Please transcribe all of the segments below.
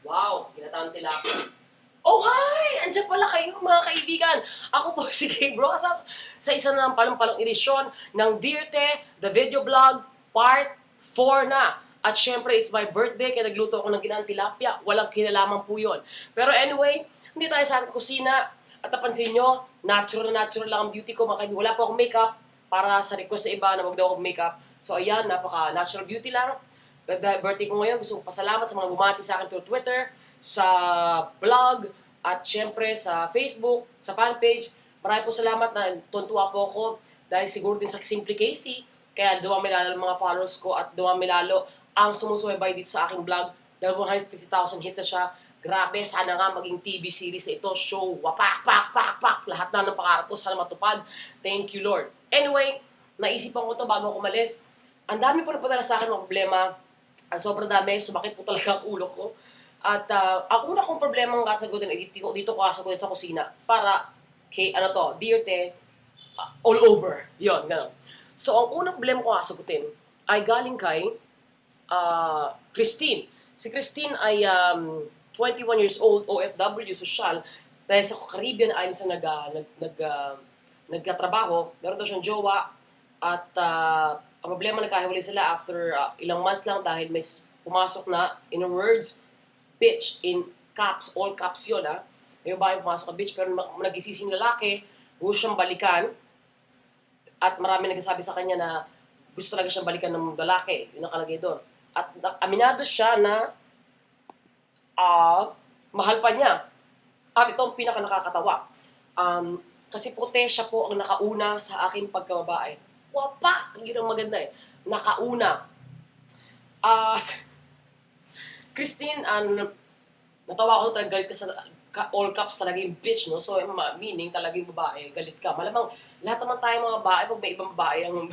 Wow, ginataang tilapia. Oh, hi! Andiyan pala kayo, mga kaibigan. Ako po si Gabe Rosas sa isa na ng palang-palang edisyon ng Dear Te, The Video Blog, Part 4 na. At syempre, it's my birthday, kaya nagluto ako ng ginaang tilapia. Walang kinalaman po yun. Pero anyway, hindi tayo sa ating kusina. At napansin nyo, natural na natural lang ang beauty ko, mga kaibigan. Wala po akong makeup para sa request sa iba na wag daw akong makeup. So ayan, napaka-natural beauty lang. Dahil birthday ko ngayon, gusto kong pasalamat sa mga bumati sa akin through Twitter, sa blog, at syempre sa Facebook, sa fanpage. Maraming po salamat na tuntua po ako dahil siguro din sa Simple Casey. Kaya dumami lalo ang mga followers ko at dumami lalo ang sumusubaybay dito sa aking vlog. Dahil 150,000 hits na siya. Grabe, sana nga maging TV series ito, show, wapak, pak, pak, pak. Lahat na ng pangarap ko, sana matupad. Thank you, Lord. Anyway, naisipan ko to bago ako umalis. Ang dami po napadala sa akin mga problema. Ang sobrang dami, sumakit po talaga ang ulo ko. At ang una kong problema ang kasagutin ay dito ko kasagutin sa kusina para kay Dear Te, all over. Yon, gano'n. So, ang unang problema ko kasagutin ay galing kay Christine. Si Christine ay 21 years old, OFW, social, dahil sa Caribbean Islands na nagkatrabaho. Meron daw siyang jowa at ang problema nagkahiwalay sila after ilang months lang dahil may pumasok na, in words, bitch, in caps, all caps yun May babae pumasok na bitch pero nagisising lalaki, gusto siyang balikan at marami nagsasabi sa kanya na gusto talaga siyang balikan ng lalaki, yun nakalagay doon. At aminado siya na mahal pa niya. At ito ang pinaka nakakatawa. Kasi puti siya po ang nakauna sa aking pagkababae. Wapa! Yun ang maganda Nakauna. Christine, natawa ko talaga galit ka sa all caps talaga yung bitch, no? So, meaning talaga yung babae, galit ka. Malamang, lahat naman tayo mga babae, pag may ibang babae ang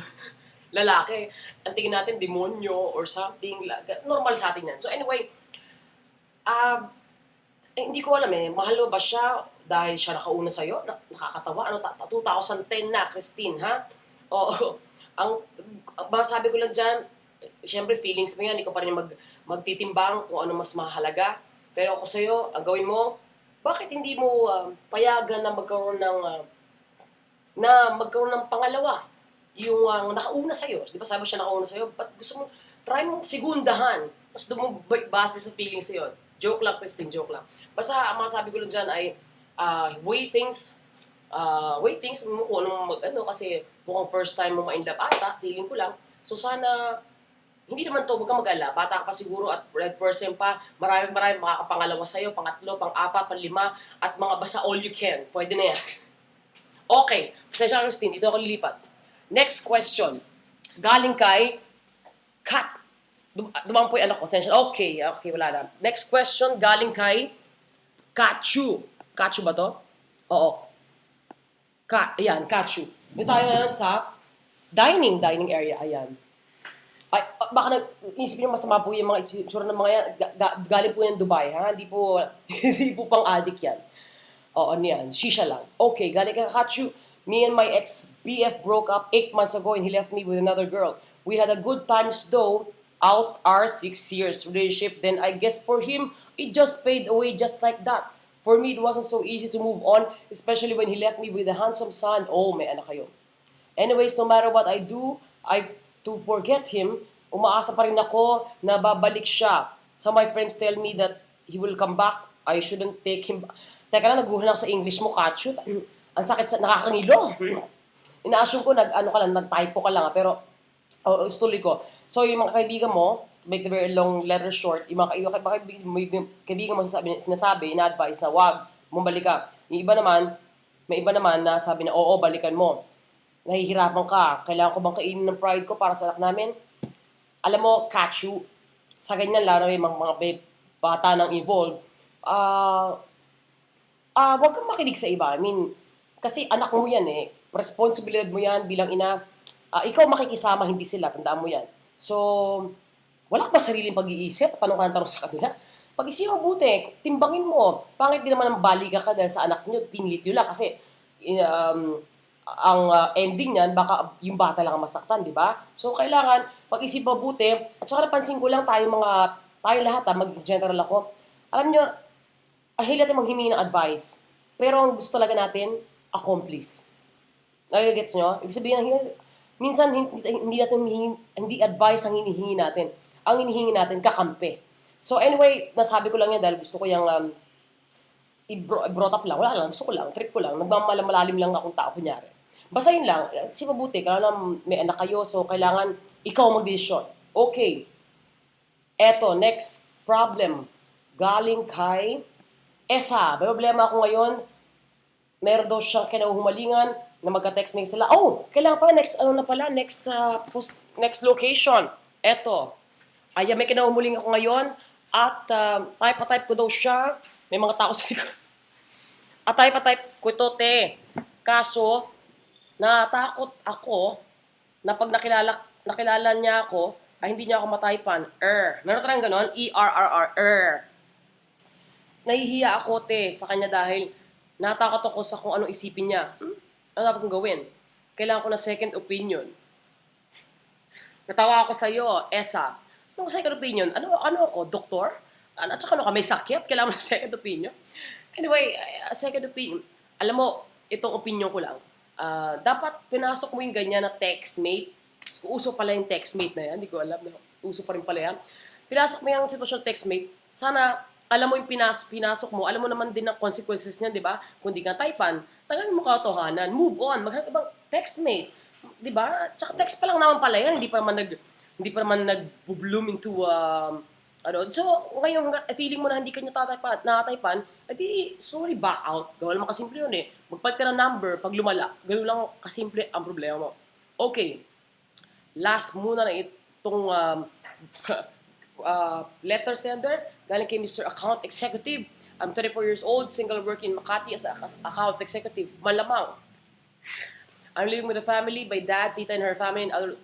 lalaki, ang tingin natin demonyo or something, normal sa atin yan. So anyway, hindi ko alam mahal mo ba siya dahil siya nakauna sa'yo? Nakakatawa, 2010 na, Christine, ha? Oo, ang masasabi ko lang dyan, siyempre feelings mo yan, hindi ko pa rin magtitimbang kung ano mas mahalaga. Pero ako sa'yo, ang gawin mo, bakit hindi mo payagan na magkaroon ng pangalawa? Yung nakauna sa'yo. Di ba sabi mo siya nakauna sa'yo? Ba't gusto mo, try mo segundahan. Tapos doon mo base sa feelings sa'yo. Joke lang, Christine, joke lang. Basta ang mga sabi ko lang dyan ay weigh things mo kung ano kasi mukhang first time mo ma-inlove ata, feeling ko lang. So sana, hindi naman to, huwag kang mag-ala. Bata ka pa siguro at red person pa. Maraming makakapangalawa sa'yo, pangatlo, pang-apat, pang-lima, at mga basta all you can. Pwede na yan. Okay, pasensya ka, Christine, dito ako lilipat. Next question. Galing kay Kat. Dumang po yung anak ko. Okay, wala na. Next question, galing kay Kachu. Kachu ba to? Oo. Ayan, Kachu. Dito tayo ngayon sa dining area. Ayan. Ay, baka isipin niyo masama po yung mga itsura ng mga yan. Galing po yan Dubai, ha? Hindi po pang adik yan. Oo, niyan. Shisha lang. Okay, galing kay Kachu. Me and my ex-BF broke up 8 months ago and he left me with another girl. We had a good times though out our 6 years relationship. Then I guess for him, it just faded away just like that. For me, it wasn't so easy to move on, especially when he left me with a handsome son. Oh, may anak kayo. Anyways, no matter what I do, to forget him, umaasa pa rin ako na babalik siya. Some of my friends tell me that he will come back. I shouldn't take him back. Teka lang, naguhan ako sa English mo, Kachu. Ang sakit sa nakakangilo. Ina-assume ko nag-typo ka lang pero tuloy ko. So yung mga kaibigan mo, to make the very long letter short, yung mga kaibigan mo sinasabi, ina-advise na wag mong balikan. Yung iba naman, may iba naman na sabi na oo, balikan mo. Nahihirapan ka, kailangan ko bang kainin ng pride ko para sa anak namin? Alam mo, Kachu, sa ganyan lang na may mga bata nang involved, wag kang makinig sa iba. I mean, kasi anak mo yan responsibilidad mo yan bilang ina. Ikaw makikisama, hindi sila, tandaan mo yan. So, wala ka ba sariling pag-iisip? Tanong ka ng tanong sa kanila? Pag-isip mo buti, timbangin mo. Pangit din naman ang baliga ka dahil sa anak nyo, pinilit nyo lang. Kasi, ang ending niyan, baka yung bata lang ang masaktan, di ba? So, kailangan pag-isip mabuti. At saka napansin ko lang tayo lahat, mag-general ako, Alam nyo, ahil natin maghimingi ng advice. Pero ang gusto talaga natin, accomplice. Gets nyo? Ibig sabihin, minsan hindi natin hindi advice ang hinihingi natin. Ang hinihingi natin, kakampi. So anyway, nasabi ko lang yan dahil gusto ko yung i-brought up lang. Wala lang, gusto ko lang, trip ko lang. Nagmamalalim lang akong tao, kunyari. Basta yun lang, si mabuti, kailangan may anak kayo, so kailangan ikaw mag-decision. Okay. Eto, next problem. Galing kay Esa. May problema ako ngayon. Meron daw siyang kinahumalingan na magka-text me sila. Oh, kailangan pa, next location. Eto. Ay, may kinahumuling ako ngayon. At type ko daw siya. May mga tao sa likod. At type ko ito, te. Kaso, natakot ako na pag nakilala niya ako, ay hindi niya ako mataypan. Meron talagang ganon? E-R-R-R. Nahihiya ako, te, sa kanya dahil natakot ako sa kung anong isipin niya. Ano dapat kong gawin? Kailangan ko na second opinion. Natawa ako sa'yo, Esa. Anong second opinion? Ano ako? Doktor? At saka ano ka, may sakit? Kailangan mo ng second opinion? Anyway, second opinion. Alam mo, itong opinion ko lang. Dapat pinasok mo yung ganyan na textmate. Uso pala yung textmate na yan. Hindi ko alam. Uso pa rin pala yan. Pinasok mo yung sitwasyon textmate. Sana, alam mo yung pinasok mo. Alam mo naman din ang consequences niya, di ba? Kung di ka typan, tagalin mo katotohanan. Move on. Maghanap ibang textmate. Di ba? Tsaka text pa lang naman pala yan. Hindi pa naman nag-bloom into so, ngayon, feeling mo na hindi ka niya nakataypan, edi, sorry, back out. Gawin naman kasimple yun eh. Magpalit ka ng number, pag lumala, gano'n lang kasimple ang problema mo. Okay. Last muna na itong letter sender, galing kay Mr. Account Executive. I'm 24 years old, single, working in Makati as account executive. Malamang. I'm living with a family by dad, tita and her family, and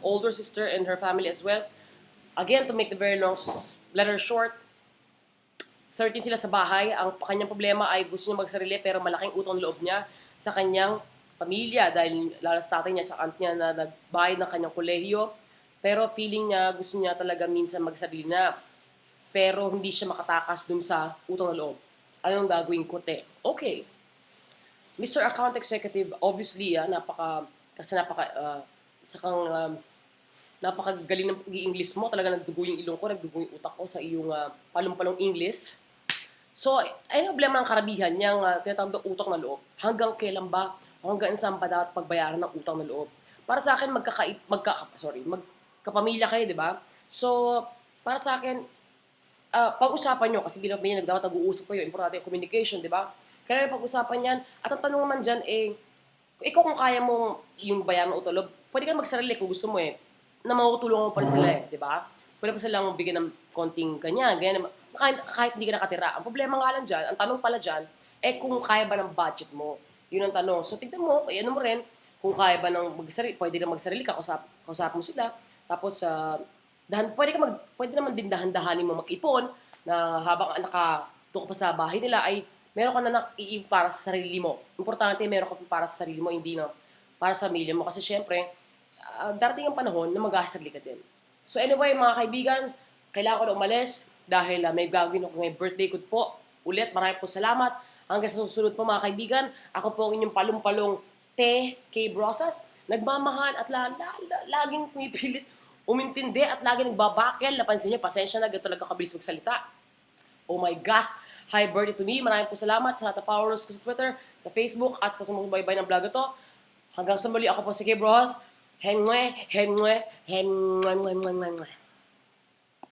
older sister and her family as well. Again, to make the very long letter short, 13 sila sa bahay. Ang kanyang problema ay gusto niya magsarili pero malaking utang loob niya sa kanyang pamilya dahil lalo sa tatay niya, sa aunt niya na nagbayad ng kanyang kolehiyo. Pero feeling niya, gusto niya talaga minsan magsarili na. Pero hindi siya makatakas dun sa utang na loob. Anong gagawin ko, te? Okay. Mr. Account Executive, obviously, napakagaling ng pag-i-English mo. Talaga nagdugo yung ilong ko, nagdugo yung utak ko sa iyong palong-palong English. So, ay problema ng karabihan niyang tinatawag na utang na loob. Hanggang kailan ba, hanggang saan ba dapat pagbayaran ng utang na loob? Para sa akin, magkapamilya kayo, di ba? So, para sa akin, pag-usapan nyo, kasi bilang pamilya, dapat nag-uusap kayo, importante yung communication, di ba? Kaya pag-usapan yan, at ang tanong naman dyan, ikaw kung kaya mong yung bayaran ng utang na loob, pwede ka magsarili kung gusto mo na makutulungan mo pa rin sila di ba? Pwede pa silang bigyan ng konting ganyan, kahit hindi ka nakatira. Ang problema nga lang dyan, ang tanong pala dyan, kung kaya ba ng budget mo? Yun ang tanong. So, tignan mo, ano mo rin, kung kaya ba ng magsarili, pwede na magsarili ka, kausap mo sila, tapos, pwede naman din dahan-dahanin mo mag-ipon, na habang doon ka pa sa bahay nila, ay meron ka na naiipon para sa sarili mo. Importante, meron ka para sa sarili mo, hindi na para sa pamilya mo. Kasi syempre, darating ang panahon na mag-asagli ka din. So anyway, mga kaibigan, kailangan ko na umalis dahil may gagawin ako ngayong birthday ko po. Ulit, maraming po salamat. Hanggang sa susunod po mga kaibigan, ako po ang inyong palong-palong K. Brosas. Nagmamahal at laging pumipilit umintindi at laging nagbabakel. Napansin niyo, pasensya na, ganito talaga kabilis magsalita. Oh my gosh! Hi, birthday to me. Maraming po salamat sa lahat ng followers ko sa Twitter, sa Facebook, at sa sumusubaybay ng vlog ito. Hanggang sa muli, ako po si K. Brosas. Hengue.